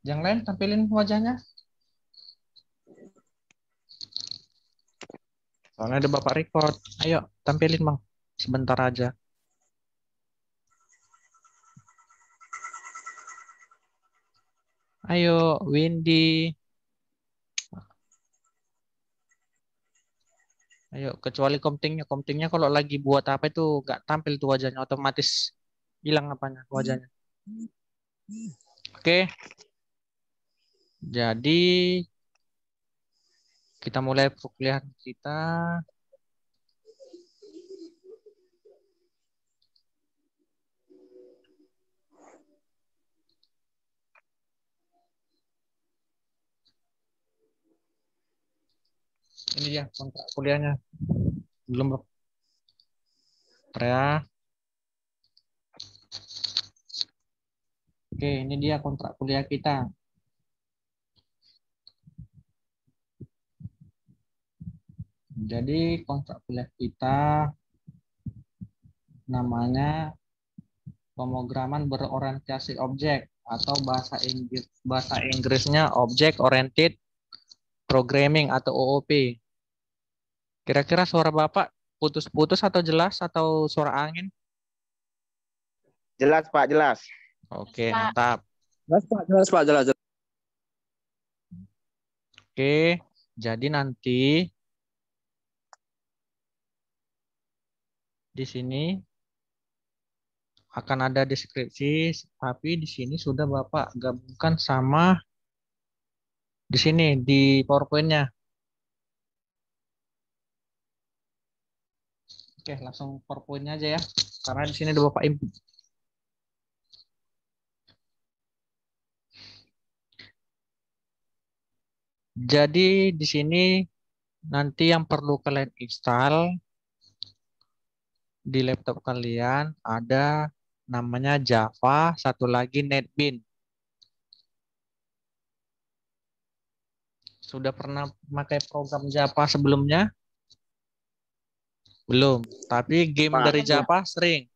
Yang lain tampilin wajahnya. Soalnya ada Bapak record. Ayo, tampilin Bang. Sebentar aja. Ayo, Windy. Ayo, kecuali komtingnya. Komtingnya kalau lagi buat apa itu nggak tampil tuh wajahnya. Otomatis hilang apanya wajahnya. Oke, jadi kita mulai perkuliahan kita. Ini dia kontrak kuliahnya. Belum ya. Oke, ini dia kontrak kuliah kita. Jadi kontrak kuliah kita namanya pemrograman berorientasi objek atau bahasa Inggrisnya Object Oriented Programming atau OOP. Kira-kira suara Bapak putus-putus atau jelas atau suara angin? Jelas Pak, jelas. Oke, mantap. Jelas Pak, jelas Pak, jelas. Oke, jadi nanti di sini akan ada deskripsi, tapi di sini sudah Bapak gabungkan sama di sini di PowerPoint-nya. Oke, langsung PowerPoint-nya aja ya. Karena di sini ada Bapak input. Jadi di sini nanti yang perlu kalian install di laptop kalian ada namanya Java, satu lagi NetBeans. Sudah pernah pakai program Java sebelumnya? Belum. Tapi game Pak. dari Java sering.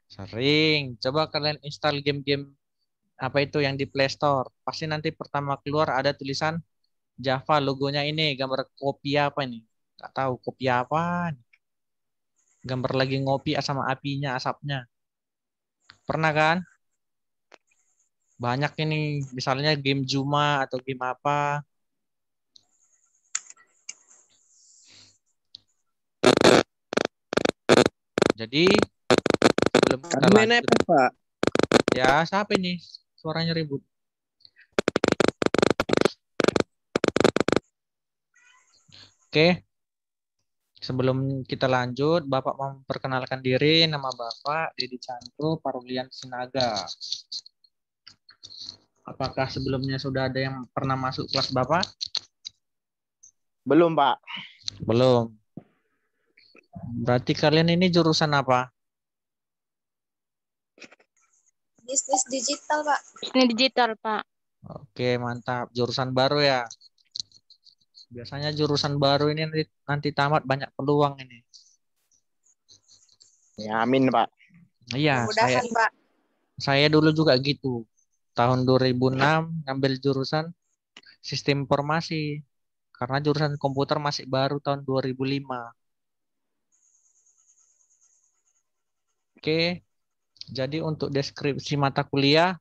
Sering. Coba kalian install game-game apa itu yang di Play Store. Pasti nanti pertama keluar ada tulisan Java, logonya ini, gambar kopi apa ini? Nggak tahu kopi apa. Gambar lagi ngopi sama apinya, asapnya. Pernah kan? Banyak ini, misalnya game Juma atau game apa. Jadi sebelum kita Main lanjut, apa Pak? ya siapa ini? Suaranya ribut. Oke, sebelum kita lanjut, Bapak memperkenalkan diri, nama Bapak Dedi Chandro Parulian Sinaga. Apakah sebelumnya sudah ada yang pernah masuk kelas Bapak? Belum Pak. Belum. Berarti kalian ini jurusan apa? Bisnis digital, Pak. Bisnis digital, Pak. Oke, mantap. Jurusan baru ya. Biasanya jurusan baru ini nanti tamat banyak peluang ini. Ya, amin Pak. Iya, Mudah-mudahan, Pak. saya dulu juga gitu. Tahun 2006 ngambil jurusan sistem informasi. Karena jurusan komputer masih baru tahun 2005. Oke, jadi untuk deskripsi mata kuliah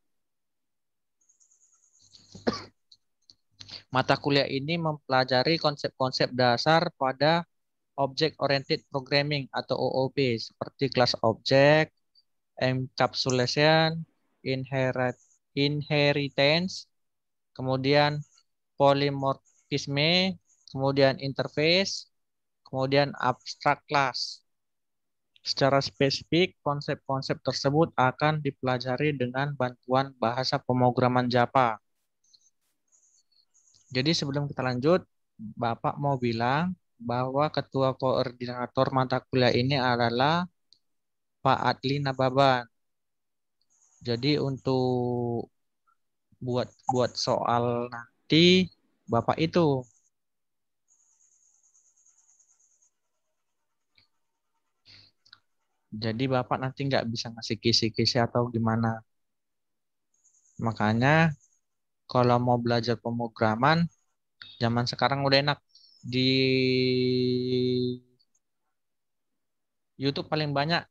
ini mempelajari konsep-konsep dasar pada Object Oriented Programming atau OOP seperti class object, encapsulation, inheritance, kemudian polymorphisme, kemudian interface, kemudian abstract class. Secara spesifik, konsep-konsep tersebut akan dipelajari dengan bantuan bahasa pemrograman Java. Jadi sebelum kita lanjut, Bapak mau bilang bahwa ketua koordinator mata kuliah ini adalah Pak Adli Nababan. Jadi untuk buat soal nanti Bapak itu. Jadi Bapak nanti nggak bisa ngasih kisi-kisi atau gimana. Makanya kalau mau belajar pemrograman, zaman sekarang udah enak. Di YouTube paling banyak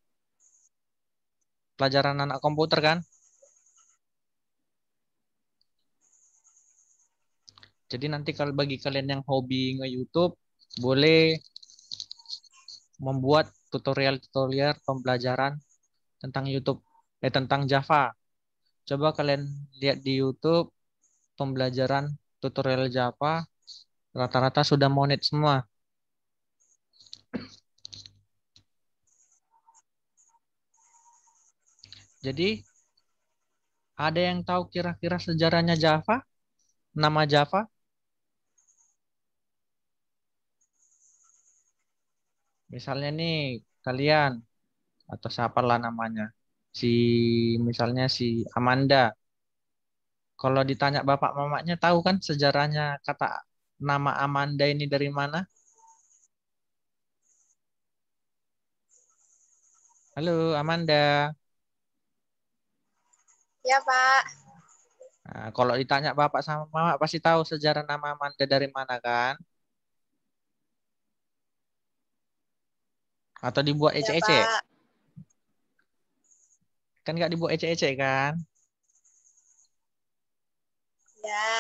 pelajaran anak komputer kan. Jadi nanti kalau bagi kalian yang hobi nge-YouTube, boleh membuat tutorial-tutorial pembelajaran tentang YouTube, tentang Java. Coba kalian lihat di YouTube pembelajaran tutorial Java, rata-rata sudah monet semua. Jadi ada yang tahu kira-kira sejarahnya Java? Nama Java? Misalnya nih kalian atau siapalah namanya. Si misalnya si Amanda. Kalau ditanya bapak mamanya tahu kan sejarahnya kata nama Amanda ini dari mana? Halo Amanda. Ya, Pak. Nah, kalau ditanya bapak sama mama pasti tahu sejarah nama Amanda dari mana kan? Atau dibuat Ya, ecek-ecek? Pak. Kan nggak dibuat ecek-ecek kan? Ya.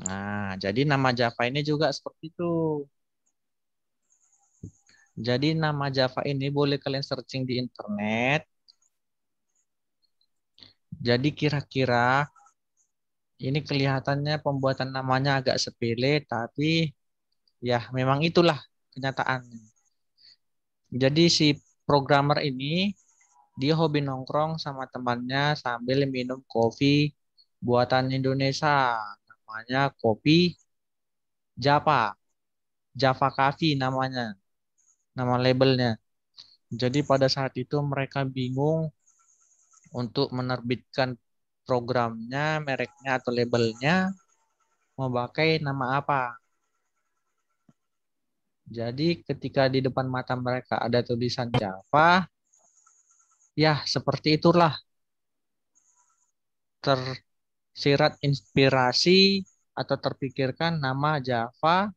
Nah, jadi nama Java ini juga seperti itu. Jadi nama Java ini boleh kalian searching di internet. Jadi kira-kira ini kelihatannya pembuatan namanya agak sepele, tapi ya memang itulah kenyataannya. Jadi si programmer ini dia hobi nongkrong sama temannya sambil minum kopi buatan Indonesia. Namanya kopi Java. Java Coffee namanya. Nama labelnya. Jadi pada saat itu mereka bingung untuk menerbitkan programnya, mereknya atau labelnya mau pakai nama apa. Jadi ketika di depan mata mereka ada tulisan Java, ya seperti itulah tersirat inspirasi atau terpikirkan nama Java.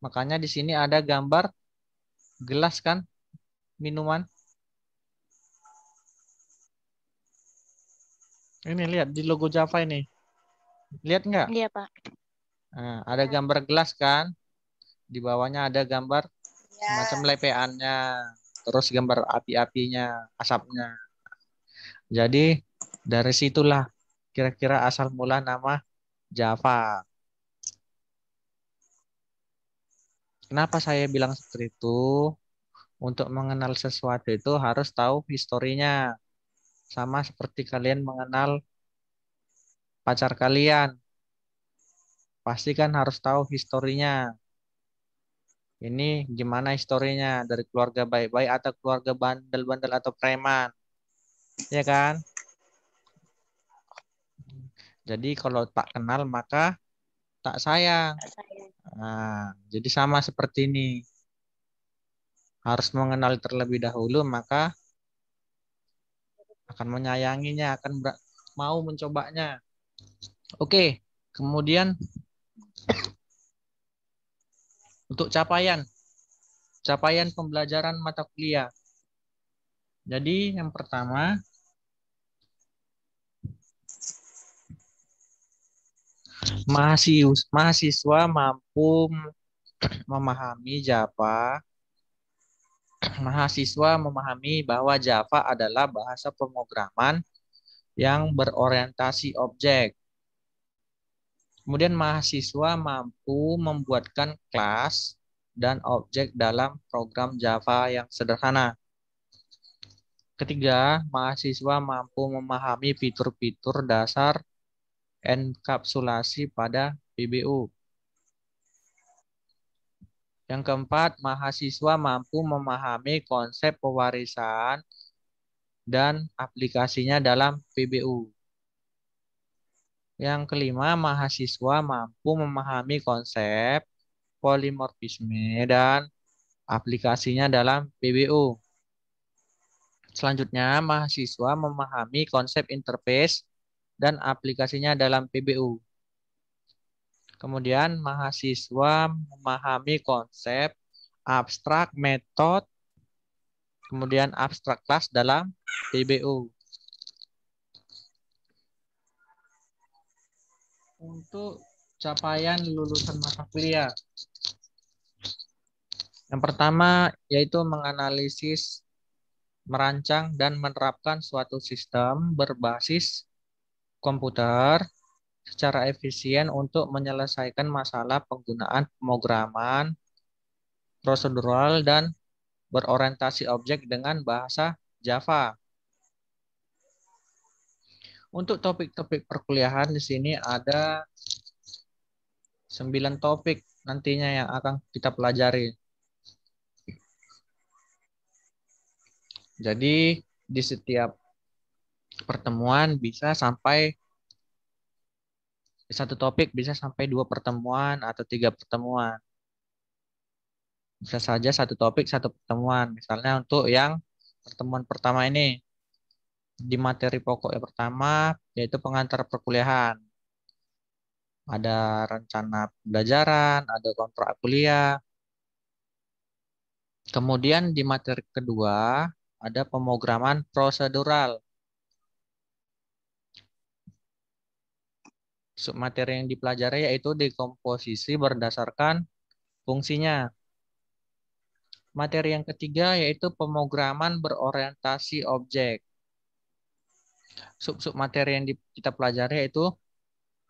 Makanya di sini ada gambar gelas kan minuman. Ini lihat di logo Java ini. Lihat nggak? Iya, Pak. Nah, ada gambar gelas kan? Di bawahnya ada gambar semacam Ya. lepeannya. Terus gambar api-apinya, asapnya. Jadi dari situlah kira-kira asal mula nama Java. Kenapa saya bilang seperti itu? Untuk mengenal sesuatu itu harus tahu historinya. Sama seperti kalian mengenal pacar kalian. Pasti kan harus tahu historinya. Ini gimana historinya? Dari keluarga baik-baik atau keluarga bandel-bandel atau preman. Ya kan? Jadi kalau tak kenal maka tak sayang. Saya. Nah, jadi sama seperti ini. Harus mengenal terlebih dahulu maka akan menyayanginya, akan mau mencobanya. Oke, kemudian untuk capaian pembelajaran mata kuliah. Jadi yang pertama, mahasiswa mampu memahami Java. Mahasiswa memahami bahwa Java adalah bahasa pemrograman yang berorientasi objek. Kemudian mahasiswa mampu membuatkan kelas dan objek dalam program Java yang sederhana. Ketiga, mahasiswa mampu memahami fitur-fitur dasar enkapsulasi pada PBU. Yang keempat, mahasiswa mampu memahami konsep pewarisan dan aplikasinya dalam PBU. Yang kelima, mahasiswa mampu memahami konsep polimorfisme dan aplikasinya dalam PBU. Selanjutnya, mahasiswa memahami konsep interface dan aplikasinya dalam PBU. Kemudian mahasiswa memahami konsep, abstrak, metode, kemudian abstrak kelas dalam PBU. Untuk capaian lulusan mata kuliah. Yang pertama yaitu menganalisis, merancang, dan menerapkan suatu sistem berbasis komputer secara efisien untuk menyelesaikan masalah penggunaan pemrograman prosedural dan berorientasi objek dengan bahasa Java. Untuk topik-topik perkuliahan di sini ada 9 topik nantinya yang akan kita pelajari. Jadi di setiap pertemuan bisa sampai satu topik bisa sampai 2 pertemuan atau 3 pertemuan. Bisa saja satu topik satu pertemuan. Misalnya untuk yang pertemuan pertama ini di materi pokok yang pertama yaitu pengantar perkuliahan. Ada rencana pembelajaran, ada kontrak kuliah. Kemudian di materi kedua ada pemrograman prosedural. Submateri yang dipelajari yaitu dekomposisi berdasarkan fungsinya. Materi yang ketiga yaitu pemrograman berorientasi objek. Sub-sub materi yang kita pelajari yaitu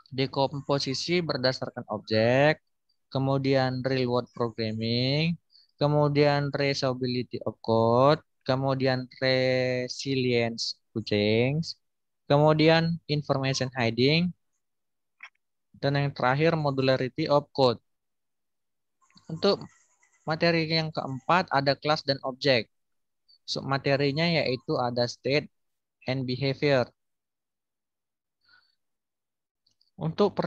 dekomposisi berdasarkan objek, kemudian real world programming, kemudian reusability of code, kemudian resilience to change, kemudian information hiding, dan yang terakhir modularity of code. Untuk materi yang keempat ada kelas dan objek. Submaterinya yaitu ada state and behavior. Untuk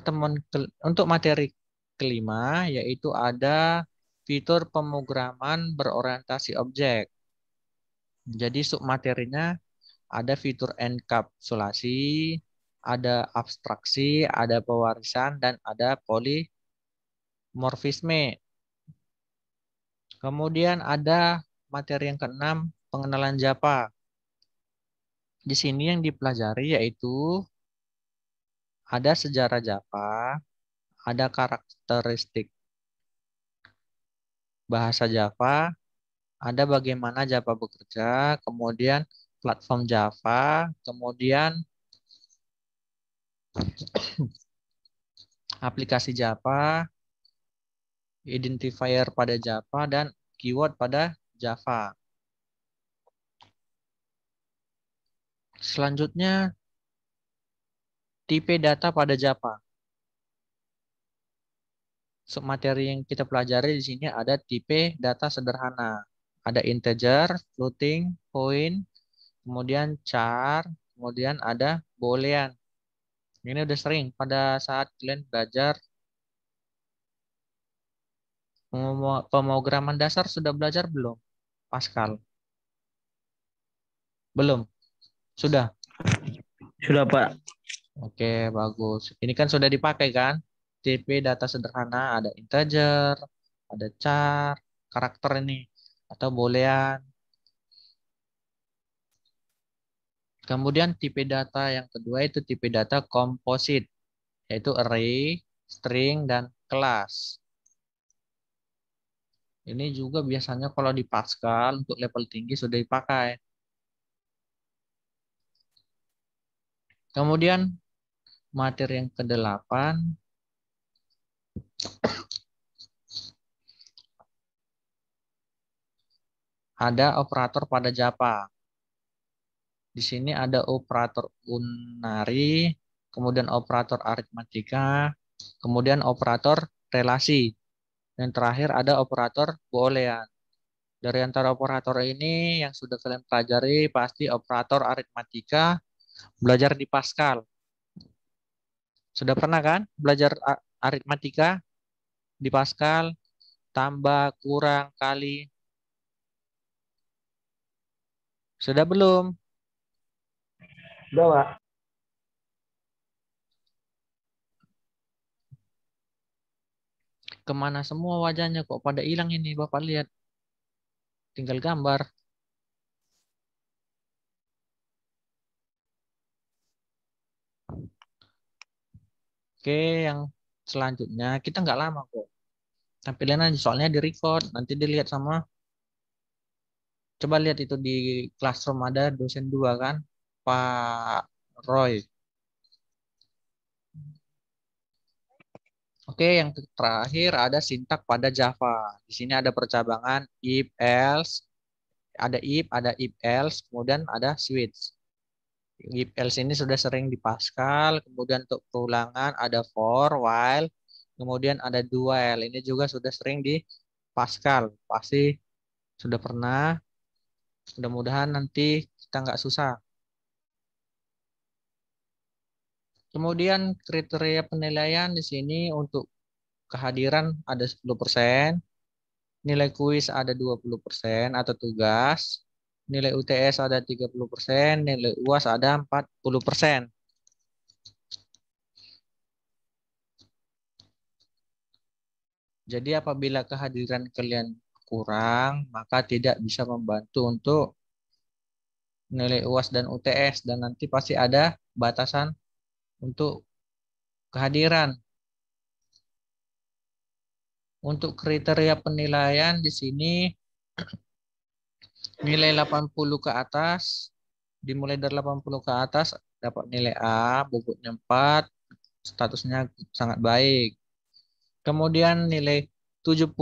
materi kelima yaitu ada fitur pemrograman berorientasi objek. Jadi submaterinya ada fitur enkapsulasi, ada abstraksi, ada pewarisan, dan ada polimorfisme. Kemudian ada materi yang keenam, pengenalan Java. Di sini yang dipelajari yaitu ada sejarah Java, ada karakteristik bahasa Java, ada bagaimana Java bekerja, kemudian platform Java, kemudian aplikasi Java, identifier pada Java, dan keyword pada Java. Selanjutnya, tipe data pada Java. Submateri yang kita pelajari di sini ada tipe data sederhana. Ada integer, floating, point, kemudian char, kemudian ada boolean. Ini udah sering pada saat kalian belajar pemrograman dasar sudah belajar belum? Pascal. Belum? Sudah? Sudah, Pak. Oke, bagus. Ini kan sudah dipakai kan? Tipe data sederhana ada integer, ada char, karakter ini atau boolean. Kemudian tipe data yang kedua itu tipe data komposit, yaitu array, string, dan kelas. Ini juga biasanya kalau di Pascal untuk level tinggi sudah dipakai. Kemudian materi yang ke-8 ada operator pada Java. Di sini ada operator unary, kemudian operator aritmatika, kemudian operator relasi. Dan terakhir ada operator boolean. Dari antara operator ini yang sudah kalian pelajari pasti operator aritmatika belajar di Pascal. Sudah pernah kan belajar aritmatika di Pascal? Tambah, kurang, kali. Sudah belum? Sudah, Pak. Kemana semua wajahnya kok pada hilang ini, Bapak lihat. Tinggal gambar. Oke, yang selanjutnya kita nggak lama kok. Tampilan aja soalnya di record. Nanti dilihat sama. Coba lihat itu di classroom ada dosen 2 kan, Pak Roy. Oke, yang terakhir ada sintak pada Java. Di sini ada percabangan if else, ada if else, kemudian ada switch. If else ini sudah sering di Pascal, kemudian untuk perulangan ada for, while, kemudian ada do while. Ini juga sudah sering di Pascal. Pasti sudah pernah. Mudah-mudahan nanti kita nggak susah. Kemudian kriteria penilaian di sini untuk kehadiran ada 10%, nilai kuis ada 20% atau tugas, nilai UTS ada 30%, nilai UAS ada 40%. Jadi apabila kehadiran kalian kurang, maka tidak bisa membantu untuk nilai UAS dan UTS dan nanti pasti ada batasan untuk kehadiran. Untuk kriteria penilaian di sini nilai 80 ke atas, dimulai dari 80 ke atas dapat nilai A, bobotnya 4, statusnya sangat baik. Kemudian nilai 70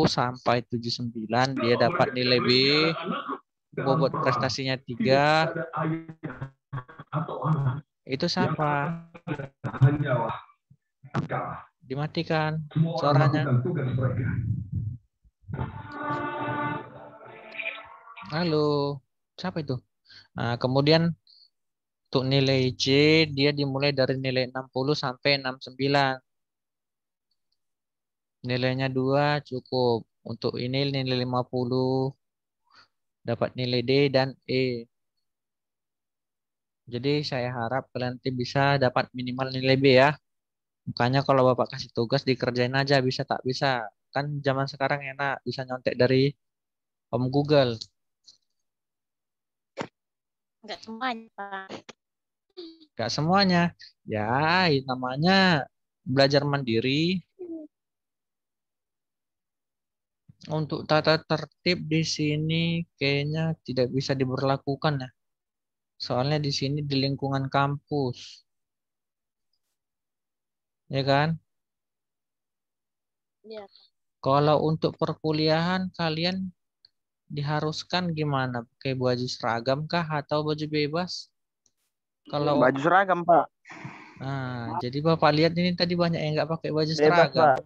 sampai 79 dia dapat nilai B, bobot prestasinya 3. Itu siapa? Dimatikan suaranya. Halo, siapa itu? Nah, kemudian untuk nilai C dia dimulai dari nilai 60 sampai 69. Nilainya 2 cukup. Untuk ini nilai 50 dapat nilai D dan E. Jadi saya harap kalian nanti bisa dapat minimal nilai B ya. Makanya kalau Bapak kasih tugas dikerjain aja bisa tak bisa. Kan zaman sekarang enak bisa nyontek dari Om Google. Enggak semuanya, Pak. Gak semuanya. Ya, namanya belajar mandiri. Untuk tata tertib di sini kayaknya tidak bisa diberlakukan ya. Soalnya di sini di lingkungan kampus. Ya kan? Iya. Kalau untuk perkuliahan kalian diharuskan gimana? Pakai baju seragam kah atau baju bebas? Kalau Baju seragam, Pak. nah, jadi Bapak lihat ini tadi banyak yang nggak pakai baju Bebas, seragam. Pak.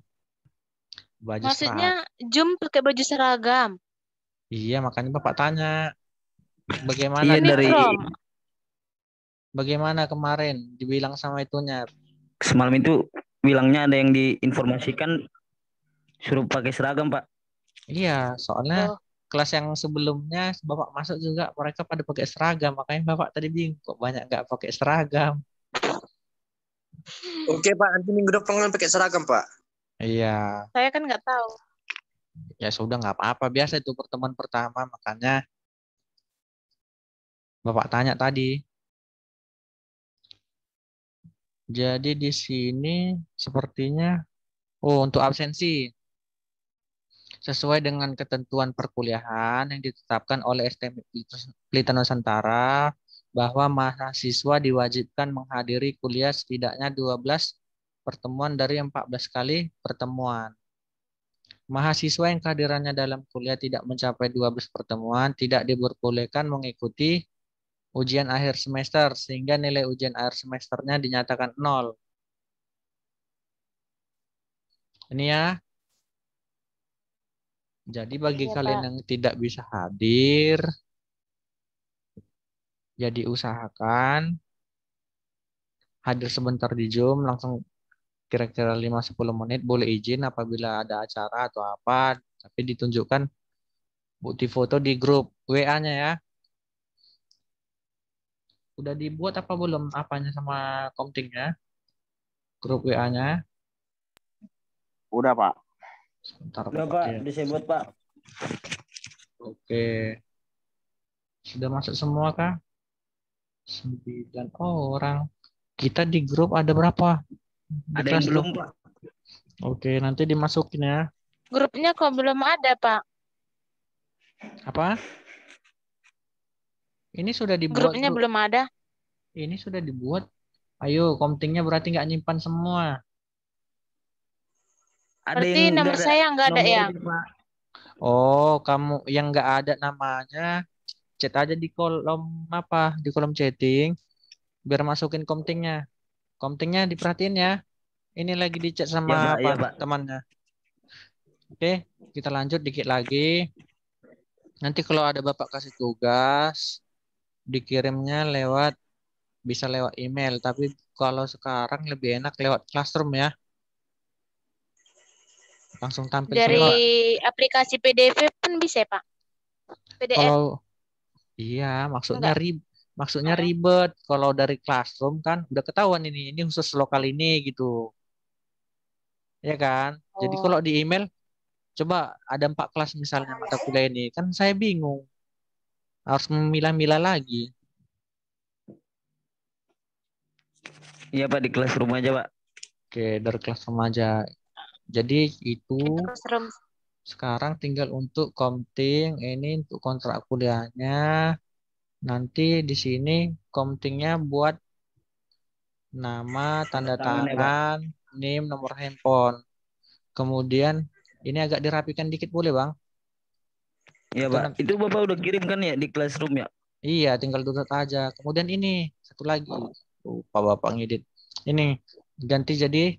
Baju Maksudnya seragam. Jum pakai baju seragam. Iya, makanya Bapak tanya bagaimana Iya, dari Uniform. bagaimana kemarin dibilang sama itunya. semalam itu bilangnya ada yang diinformasikan suruh pakai seragam, Pak. Iya, soalnya Loh, kelas yang sebelumnya Bapak masuk juga mereka pada pakai seragam, makanya Bapak tadi bingung kok banyak nggak pakai seragam. Oke Pak, nanti minggu depan pakai seragam Pak. Iya, saya kan nggak tahu. ya sudah nggak apa-apa, biasa itu pertemuan pertama, makanya Bapak tanya tadi. Jadi di sini sepertinya, oh untuk absensi, sesuai dengan ketentuan perkuliahan yang ditetapkan oleh STM Pelita Nusantara, bahwa mahasiswa diwajibkan menghadiri kuliah setidaknya 12 pertemuan dari 14 kali pertemuan. Mahasiswa yang kehadirannya dalam kuliah tidak mencapai 12 pertemuan tidak diperbolehkan mengikuti ujian akhir semester sehingga nilai ujian akhir semesternya dinyatakan 0. Ini ya. Jadi bagi Iya, kalian Pak. yang tidak bisa hadir, jadi usahakan hadir sebentar di Zoom, langsung kira-kira 5-10 menit, boleh izin apabila ada acara atau apa, tapi ditunjukkan bukti foto di grup WA-nya ya. Udah dibuat apa belum apanya sama Komtingnya? Grup WA-nya. Udah, Pak. Sebentar Udah Pak Pak, ya. udah saya buat Pak. Oke. Sudah masuk semua kah? 9 orang. Kita di grup ada berapa? Di Ada yang kelas belum tuh? Pak? Oke, nanti dimasukin ya. Grupnya kok belum ada, Pak? Apa? Ini sudah dibuat Grupnya grup. belum ada. Ini sudah dibuat. Ayo, komtingnya berarti nggak nyimpan semua. Ada Berarti yang nomor nggak ada saya nggak ada ya? nomornya Pak. Oh, kamu yang nggak ada namanya, chat aja di kolom apa? Di kolom chatting, biar masukin komtingnya. Komtingnya diperhatiin ya. Ini lagi di chat Ya sama Pak, apa ya Pak. temannya. Oke, kita lanjut dikit lagi. Nanti kalau ada Bapak kasih tugas, dikirimnya bisa lewat email. Tapi kalau sekarang lebih enak lewat Classroom ya. Langsung tampil Dari semua. aplikasi PDF pun bisa, Pak? PDF Kalau iya, enggak? maksudnya ribet. Kalau dari Classroom kan udah ketahuan ini khusus lokal ini gitu. Ya kan? Jadi Oh, kalau di email, coba ada 4 kelas misalnya mata kuliah ini. Kan saya bingung. Harus memilah-milah lagi. Iya Pak, di kelas rumah aja Pak. Oke, dari kelas remaja. Jadi itu kita room. sekarang tinggal untuk komting. Ini untuk kontrak kuliahnya. Nanti di sini komtingnya buat nama, tanda Tangan ya Pak. tangan, NIM, nomor handphone. Kemudian ini agak dirapikan dikit boleh Bang? Iya Itu Pak. Itu Bapak udah kirim kan ya di Classroom ya? iya tinggal download aja. Kemudian ini satu lagi. Lupa Bapak ngedit. Ini ganti jadi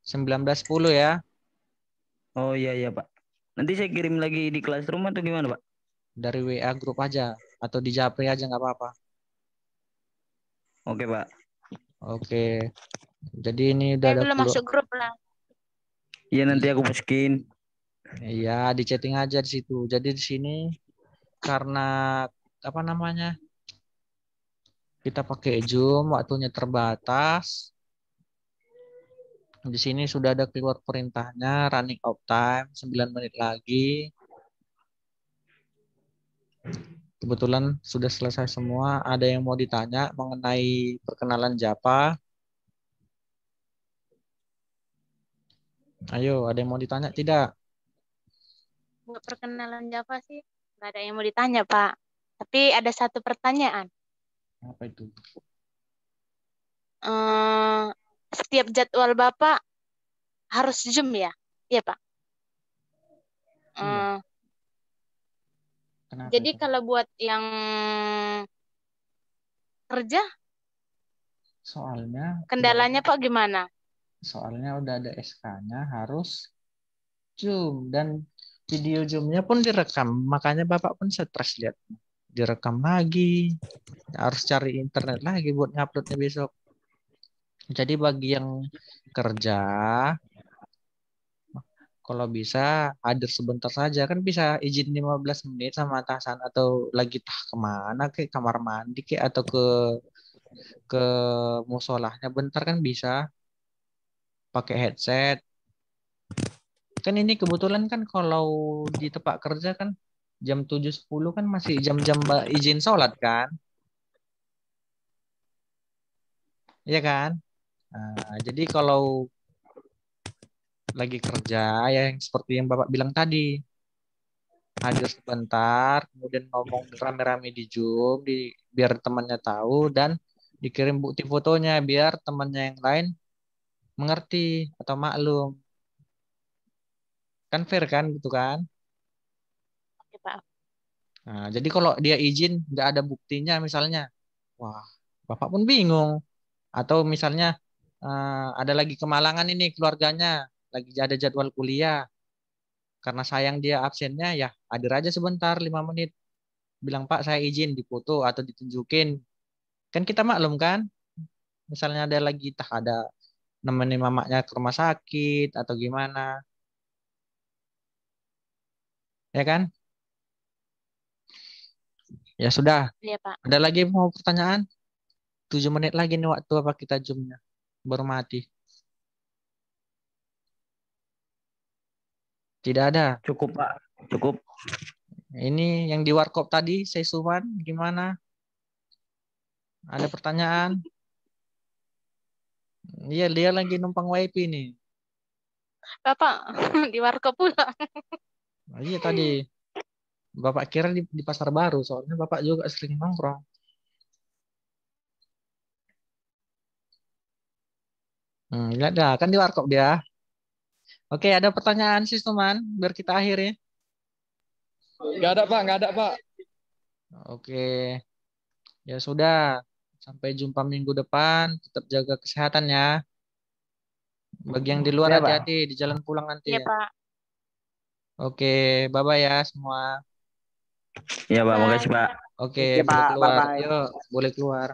19.10 ya. Oh iya iya Pak. Nanti saya kirim lagi di Classroom atau gimana Pak? Dari WA grup aja. Atau di Japri aja nggak apa-apa. Oke Pak. Oke. Jadi ini udah Saya ada belum keluar. masuk grup lah. Iya nanti aku masukin. Iya, di chatting aja di situ. Jadi di sini karena apa namanya? Kita pakai Zoom, waktunya terbatas. Di sini sudah ada keluar perintahnya running out time 9 menit lagi. Kebetulan sudah selesai semua. Ada yang mau ditanya mengenai perkenalan Java? Ayo, ada yang mau ditanya tidak? Buat perkenalan Java sih nggak ada yang mau ditanya, Pak. Tapi ada satu pertanyaan. Apa itu? Eh, setiap jadwal Bapak harus Zoom ya? Iya, Pak. Iya. Eh, Kenapa jadi itu? kalau buat yang kerja, Soalnya udah ada, kendalanya Pak gimana? soalnya udah ada SK-nya harus Zoom dan video Zoom-nya pun direkam. Makanya Bapak pun stres lihat. Direkam lagi, harus cari internet lagi buat nguploadnya besok. Jadi bagi yang kerja, kalau bisa hadir sebentar saja kan bisa izin 15 menit sama atasan atau lagi tah kemana ke kamar mandi ke atau ke musolahnya bentar kan bisa pakai headset. Kan ini kebetulan kan kalau di tempat kerja kan jam 7.10 kan masih jam-jam izin sholat kan? Iya kan? Nah, jadi kalau lagi kerja ya yang seperti yang Bapak bilang tadi, hadir sebentar, kemudian ngomong rame-rame di Zoom, biar temannya tahu dan dikirim bukti fotonya biar temannya yang lain mengerti atau maklum. Kan fair kan gitu kan? Oke, Pak. Nah, jadi kalau dia izin nggak ada buktinya misalnya, wah, Bapak pun bingung. Atau misalnya ada lagi kemalangan ini keluarganya, lagi ada jadwal kuliah. Karena sayang dia absennya, ya hadir aja sebentar 5 menit. Bilang Pak saya izin dipoto atau ditunjukin. Kan kita maklum kan, misalnya ada lagi tah ada nemenin mamanya ke rumah sakit atau gimana, ya kan? Ya sudah. Iya, Pak. Ada lagi mau pertanyaan? 7 menit lagi nih waktu apa kita zoomnya. Baru mati. Tidak ada. Cukup Pak. Cukup. Ini yang di warkop tadi, Seisuman, gimana? Ada pertanyaan? Iya, dia lagi numpang WiFi nih. Bapak di warkop pula. Nah, iya tadi. Bapak kira di pasar baru, soalnya Bapak juga sering nongkrong. Lihat dah, kan di warkop dia. Oke, ada pertanyaan Sistuman, biar kita akhiri. Nggak ada Pak, nggak ada Pak. Oke, ya sudah. Sampai jumpa minggu depan. Tetap jaga kesehatan ya. Bagi yang di luar Iya, Pak. hati-hati di jalan pulang nanti. Iya, Pak. Oke, bye-bye ya semua. Iya Pak, Bye. makasih Pak. Oke, Oke, boleh Pak. keluar. Bye-bye. Yuk, boleh keluar.